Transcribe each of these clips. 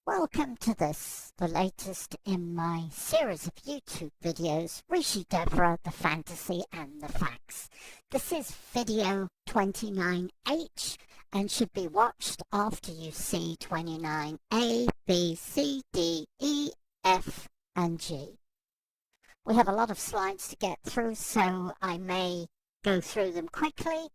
Welcome to this, the latest in my series of YouTube videos, Rishi Devra, the Fantasy and the Facts. This is video 29H and should be watched after you see 29A, B, C, D, E, F and G. We have a lot of slides to get through, so I may go through them quickly.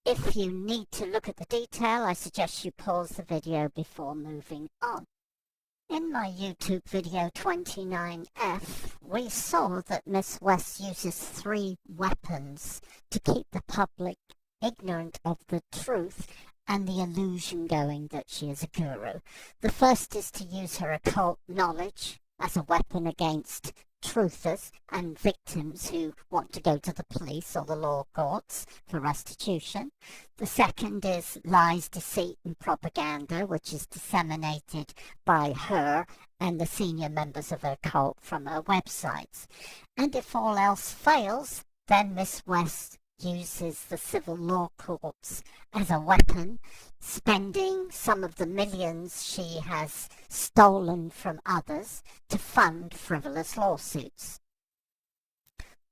If you need to look at the detail, I suggest you pause the video before moving on. In my YouTube video 29F, we saw that Miss West uses 3 weapons to keep the public ignorant of the truth and the illusion going that she is a guru. The first is to use her occult knowledge as a weapon against truthers and victims who want to go to the police or the law courts for restitution. The second is lies, deceit and propaganda, which is disseminated by her and the senior members of her cult from her websites. And if all else fails, then Miss West uses the civil law courts as a weapon, spending some of the millions she has stolen from others to fund frivolous lawsuits.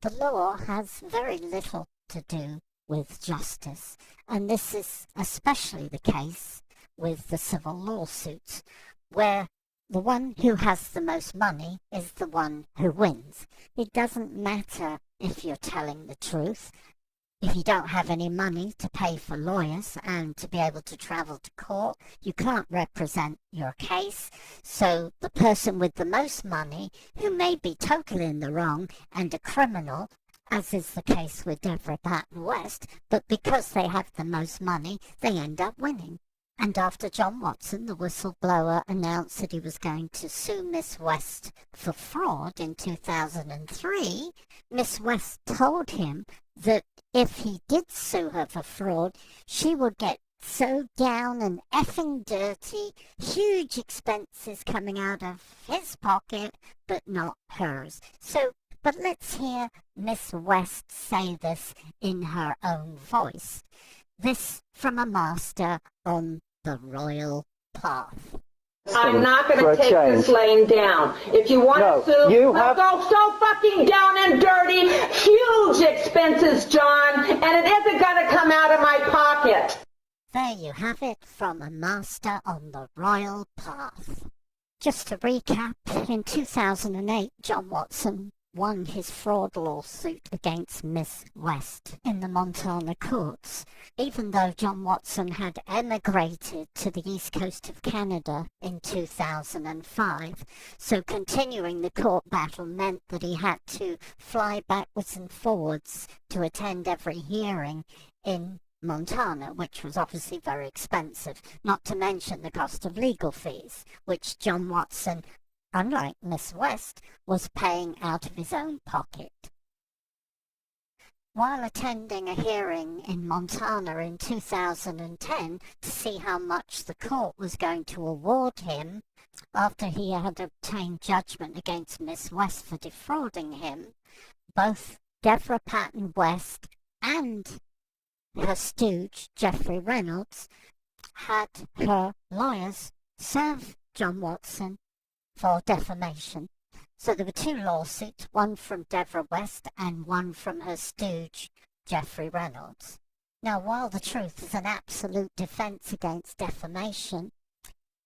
The law has very little to do with justice, and this is especially the case with the civil lawsuits, where the one who has the most money is the one who wins. It doesn't matter if you're telling the truth. If you don't have any money to pay for lawyers and to be able to travel to court, you can't represent your case. So the person with the most money, who may be totally in the wrong and a criminal, as is the case with Devra Patton West, but because they have the most money, they end up winning. And after John Watson, the whistleblower, announced that he was going to sue Miss West for fraud in 2003, Miss West told him that if he did sue her for fraud, she would get so down and effing dirty, huge expenses coming out of his pocket, but not hers. But let's hear Miss West say this in her own voice. This from a master on the royal path. I'm not going to take this laying down. If you want to sue, we'll go so fucking down and dirty. Huge expenses, John, and it isn't going to come out of my pocket. There you have it from a master on the royal path. Just to recap, in 2008, John Watson won his fraud lawsuit against Miss West in the Montana courts, even though John Watson had emigrated to the east coast of Canada in 2005. So continuing the court battle meant that he had to fly backwards and forwards to attend every hearing in Montana, which was obviously very expensive, not to mention the cost of legal fees, which John Watson, unlike Miss West, was paying out of his own pocket. While attending a hearing in Montana in 2010 to see how much the court was going to award him after he had obtained judgment against Miss West for defrauding him, both Devra Patton West and her stooge, Jeffrey Reynolds, had her lawyers serve John Watson for defamation. So there were 2 lawsuits, one from Devra West and one from her stooge, Jeffrey Reynolds. Now, while the truth is an absolute defense against defamation,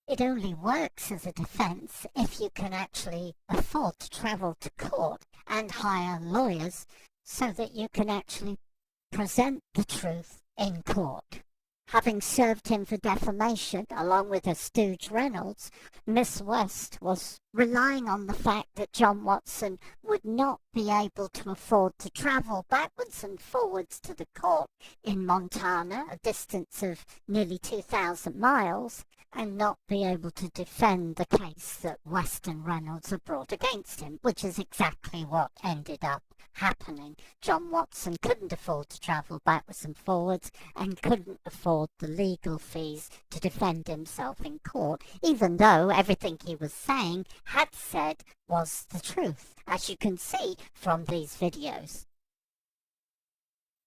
it only works as a defense if you can actually afford to travel to court and hire lawyers so that you can actually present the truth in court. Having served him for defamation, along with her stooge Reynolds, Miss West was relying on the fact that John Watson would not be able to afford to travel backwards and forwards to the court in Montana, a distance of nearly 2,000 miles, and not be able to defend the case that West and Reynolds had brought against him, which is exactly what ended up happening. John Watson couldn't afford to travel backwards and forwards and couldn't afford the legal fees to defend himself in court, even though everything he was saying had said was the truth, as you can see from these videos.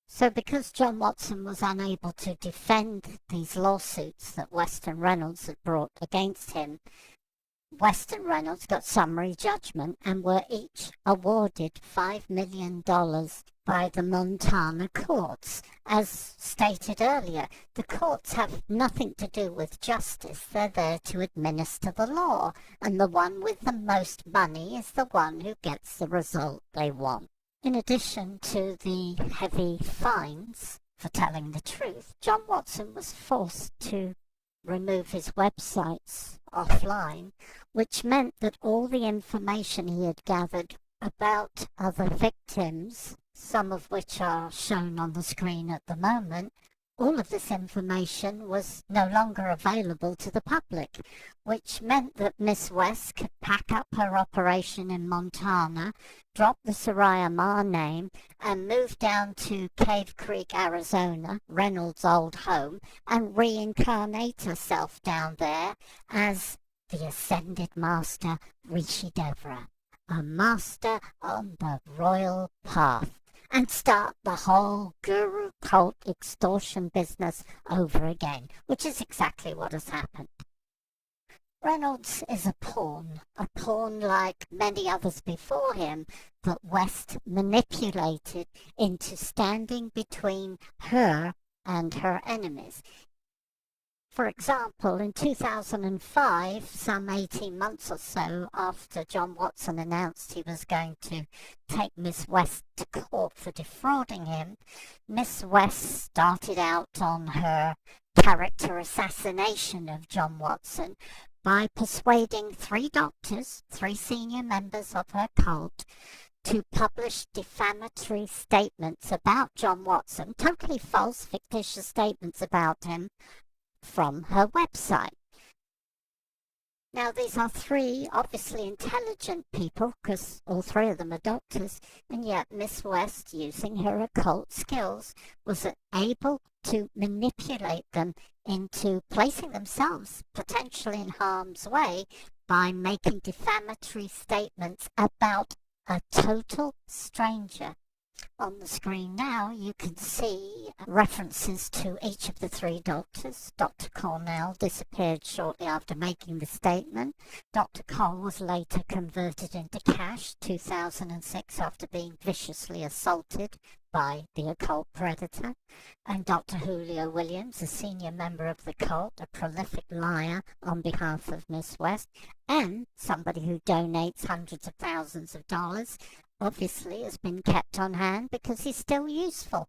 So because John Watson was unable to defend these lawsuits that West and Reynolds had brought against him, West and Reynolds got summary judgment and were each awarded $5 million by the Montana courts. As stated earlier, the courts have nothing to do with justice. They're there to administer the law, and the one with the most money is the one who gets the result they want. In addition to the heavy fines for telling the truth, John Watson was forced to remove his websites offline, which meant that all the information he had gathered about other victims, some of which are shown on the screen at the moment, all of this information was no longer available to the public, which meant that Miss West could pack up her operation in Montana, drop the Soraya Ma name, and move down to Cave Creek, Arizona, Reynolds' old home, and reincarnate herself down there as the ascended master Rishi Devra, a master on the royal path, and start the whole guru cult extortion business over again, which is exactly what has happened. Reynolds is a pawn like many others before him that West manipulated into standing between her and her enemies. For example, in 2005, some 18 months or so after John Watson announced he was going to take Miss West to court for defrauding him, Miss West started out on her character assassination of John Watson by persuading 3 doctors, 3 senior members of her cult, to publish defamatory statements about John Watson, totally false, fictitious statements about him, from her website. Now, these are 3 obviously intelligent people, because all 3 of them are doctors, and yet Miss West, using her occult skills, was able to manipulate them into placing themselves potentially in harm's way by making defamatory statements about a total stranger. On the screen now, you can see references to each of the 3 doctors. Dr. Cornell disappeared shortly after making the statement. Dr. Cole was later converted into cash 2006 after being viciously assaulted by the occult predator. And Dr. Julio Williams, a senior member of the cult, a prolific liar on behalf of Miss West, and somebody who donates hundreds of thousands of dollars, obviously has been kept on hand because he's still useful.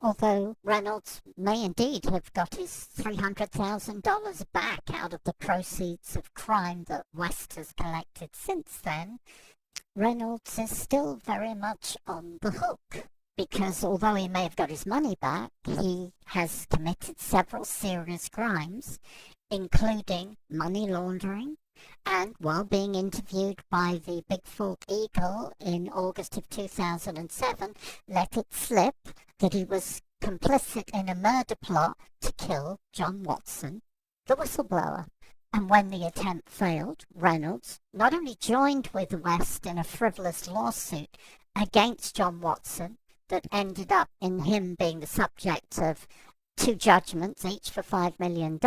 Although Reynolds may indeed have got his $300,000 back out of the proceeds of crime that West has collected since then, Reynolds is still very much on the hook, because although he may have got his money back, he has committed several serious crimes, including money laundering, and while being interviewed by the Big Fork Eagle in August of 2007, let it slip that he was complicit in a murder plot to kill John Watson, the whistleblower. And when the attempt failed, Reynolds not only joined with West in a frivolous lawsuit against John Watson that ended up in him being the subject of 2 judgments, each for $5 million,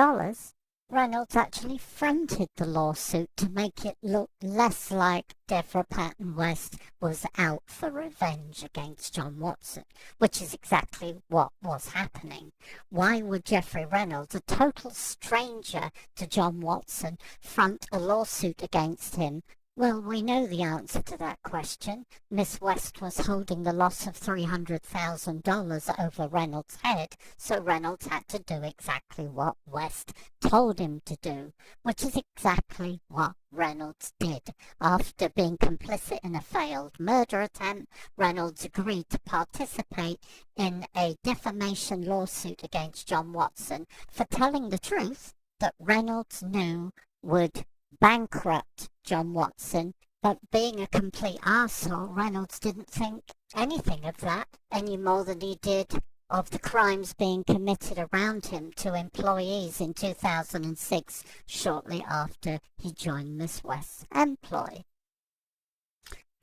Reynolds actually fronted the lawsuit to make it look less like Devra Patton West was out for revenge against John Watson, which is exactly what was happening. Why would Jeffrey Reynolds, a total stranger to John Watson, front a lawsuit against him? Well, we know the answer to that question. Miss West was holding the loss of $300,000 over Reynolds' head, so Reynolds had to do exactly what West told him to do, which is exactly what Reynolds did. After being complicit in a failed murder attempt, Reynolds agreed to participate in a defamation lawsuit against John Watson for telling the truth that Reynolds knew would bankrupt John Watson, but being a complete arsehole, Reynolds didn't think anything of that any more than he did of the crimes being committed around him to employees in 2006, shortly after he joined Miss West's employ.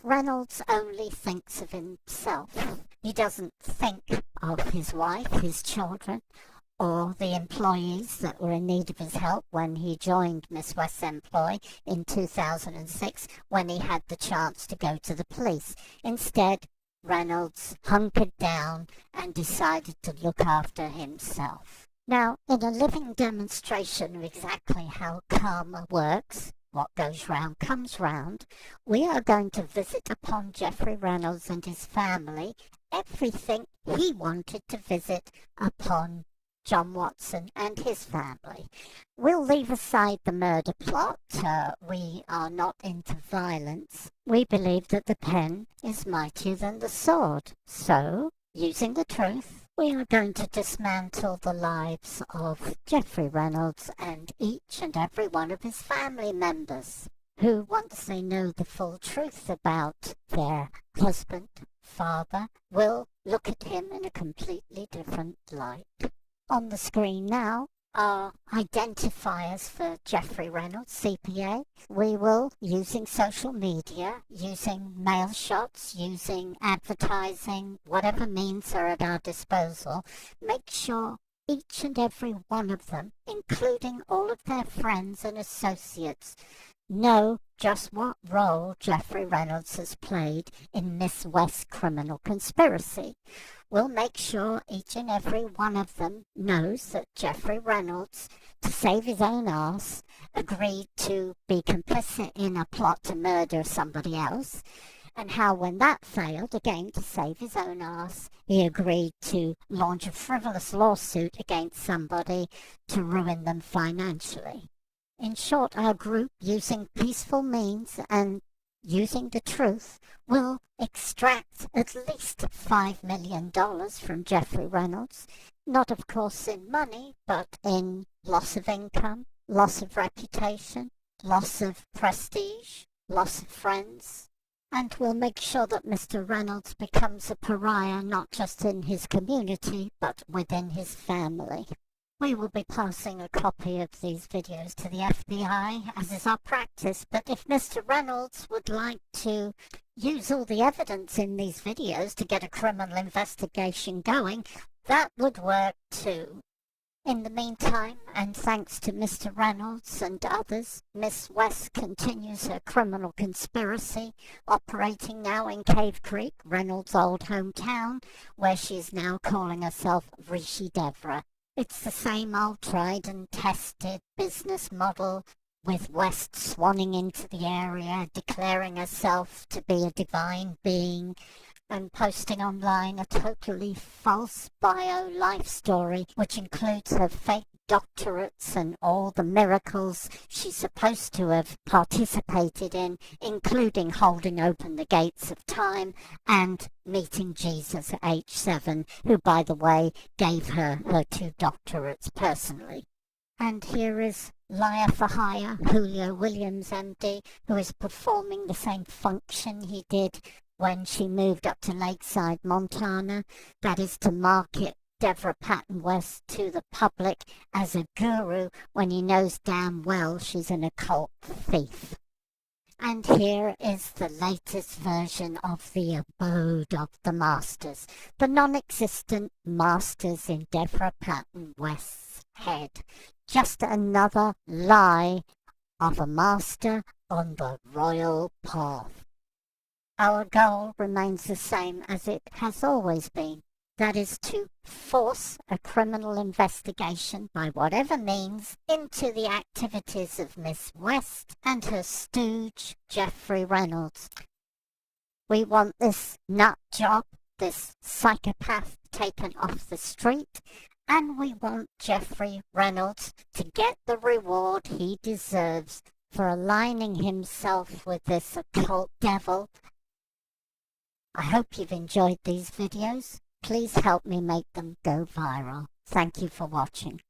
Reynolds only thinks of himself. He doesn't think of his wife, his children, or the employees that were in need of his help when he joined Miss West's employ in 2006 when he had the chance to go to the police. Instead, Reynolds hunkered down and decided to look after himself. Now, in a living demonstration of exactly how karma works, what goes round comes round, we are going to visit upon Jeffrey Reynolds and his family everything he wanted to visit upon John Watson and his family. We'll leave aside the murder plot. We are not into violence. We believe that the pen is mightier than the sword. So, using the truth, we are going to dismantle the lives of Jeffrey Reynolds and each and every one of his family members, who, once they know the full truth about their husband, father, will look at him in a completely different light. On the screen now are identifiers for Jeffrey Reynolds, CPA. We will, using social media, using mail shots, using advertising, whatever means are at our disposal, make sure each and every one of them, including all of their friends and associates, know just what role Jeffrey Reynolds has played in Miss West's criminal conspiracy. We'll make sure each and every one of them knows that Jeffrey Reynolds, to save his own arse, agreed to be complicit in a plot to murder somebody else, and how when that failed, again to save his own arse, he agreed to launch a frivolous lawsuit against somebody to ruin them financially. In short, our group, using peaceful means and using the truth, will extract at least $5 million from Jeffrey Reynolds. Not, of course, in money, but in loss of income, loss of reputation, loss of prestige, loss of friends. And we'll make sure that Mr. Reynolds becomes a pariah not just in his community, but within his family. We will be passing a copy of these videos to the FBI, as is our practice, but if Mr. Reynolds would like to use all the evidence in these videos to get a criminal investigation going, that would work too. In the meantime, and thanks to Mr. Reynolds and others, Miss West continues her criminal conspiracy, operating now in Cave Creek, Reynolds' old hometown, where she is now calling herself Rishi Devra. It's the same old tried and tested business model, with West swanning into the area, declaring herself to be a divine being, and posting online a totally false bio life story, which includes her fake doctorates and all the miracles she's supposed to have participated in, including holding open the gates of time and meeting Jesus at age 7, who, by the way, gave her 2 doctorates personally. And here is liar for hire Julio Williams, MD, who is performing the same function he did when she moved up to Lakeside, Montana, that is to market Devra Patton West to the public as a guru when he knows damn well she's an occult thief. And here is the latest version of the abode of the masters, the non-existent masters in Devra Patton West's head. Just another lie of a master on the royal path. Our goal remains the same as it has always been. That is to force a criminal investigation by whatever means into the activities of Miss West and her stooge, Jeffrey Reynolds. We want this nut job, this psychopath, taken off the street, and we want Jeffrey Reynolds to get the reward he deserves for aligning himself with this occult devil. I hope you've enjoyed these videos. Please help me make them go viral. Thank you for watching.